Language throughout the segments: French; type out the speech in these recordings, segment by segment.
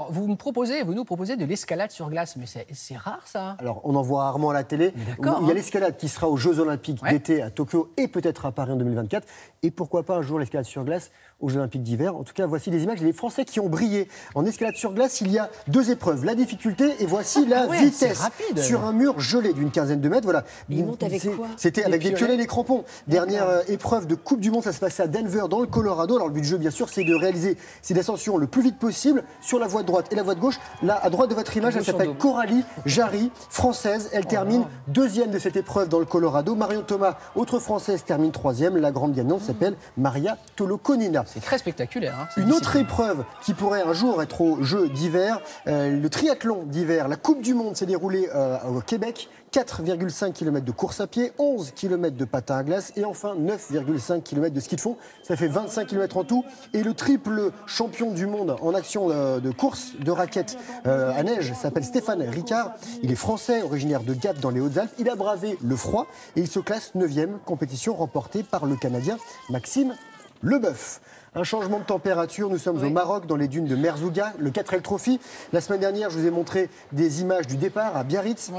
Vous nous proposez de l'escalade sur glace, mais c'est rare ça. Alors, on en voit rarement à la télé. Il y a l'escalade qui sera aux Jeux Olympiques d'été à Tokyo et peut-être à Paris en 2024. Et pourquoi pas un jour l'escalade sur glace aux Jeux Olympiques d'hiver. En tout cas, voici des images des Français qui ont brillé. En escalade sur glace, il y a 2 épreuves. La difficulté et voici la vitesse. Sur un mur gelé d'une 15aine de mètres. Voilà. Mais ils montent avec quoi? C'était avec des piolets et des crampons. Dernière épreuve de Coupe du Monde, ça se passait à Denver, dans le Colorado. Alors, le but du jeu, bien sûr, c'est de réaliser ces ascensions le plus vite possible sur la voie de droite et la voie de gauche. Là, à droite de votre image, elle s'appelle Coralie Jarry, française. Elle termine 2e de cette épreuve dans le Colorado. Marion Thomas, autre française, termine 3e. La grande gagnante s'appelle Maria Tolokonina. C'est très spectaculaire. Hein, une autre épreuve qui pourrait un jour être aux Jeux d'hiver, le triathlon d'hiver. La Coupe du Monde s'est déroulée au Québec. 4,5 km de course à pied, 11 km de patin à glace et enfin 9,5 km de ski de fond. Ça fait 25 km en tout. Et le triple champion du monde en action de course de raquettes à neige s'appelle Stéphane Ricard. Il est français, originaire de Gap dans les Hautes-Alpes. Il a bravé le froid et il se classe 9e, compétition remportée par le Canadien Maxime Leboeuf. Un changement de température, nous sommes au Maroc, dans les dunes de Merzouga, le 4L Trophy. La semaine dernière, je vous ai montré des images du départ à Biarritz.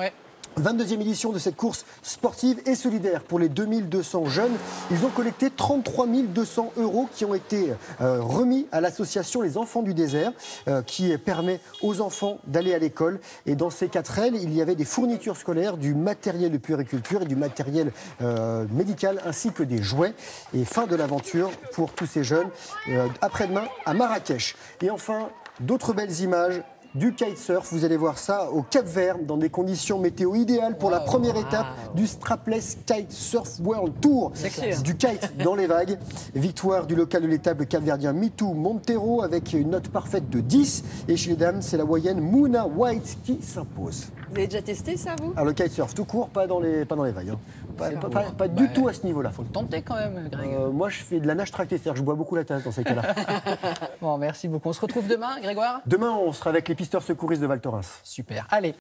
22e édition de cette course sportive et solidaire pour les 2200 jeunes. Ils ont collecté 33 200 € qui ont été remis à l'association Les Enfants du Désert qui permet aux enfants d'aller à l'école. Et dans ces 4L, il y avait des fournitures scolaires, du matériel de puériculture et du matériel médical ainsi que des jouets. Et fin de l'aventure pour tous ces jeunes après-demain à Marrakech. Et enfin, d'autres belles images. Du kitesurf, vous allez voir ça au Cap-Vert, dans des conditions météo idéales pour la première étape du Strapless Kitesurf World Tour. Du kite dans les vagues. Victoire du local de l'étape, le Cap-Verdien Mitou Montero, avec une note parfaite de 10. Et chez les dames, c'est la Hawaïenne Mouna White qui s'impose. Vous avez déjà testé ça, vous? Alors, le kitesurf tout court, pas dans les vagues. Hein. Pas du tout à ce niveau-là. Faut le tenter quand même, Greg. Moi, je fais de la nage tractée, c'est-à-dire que je bois beaucoup la tasse dans ces cas-là. Bon, merci beaucoup. On se retrouve demain, Grégoire? Demain, on sera avec les pisteurs secouristes de Val Thorens. Super. Allez.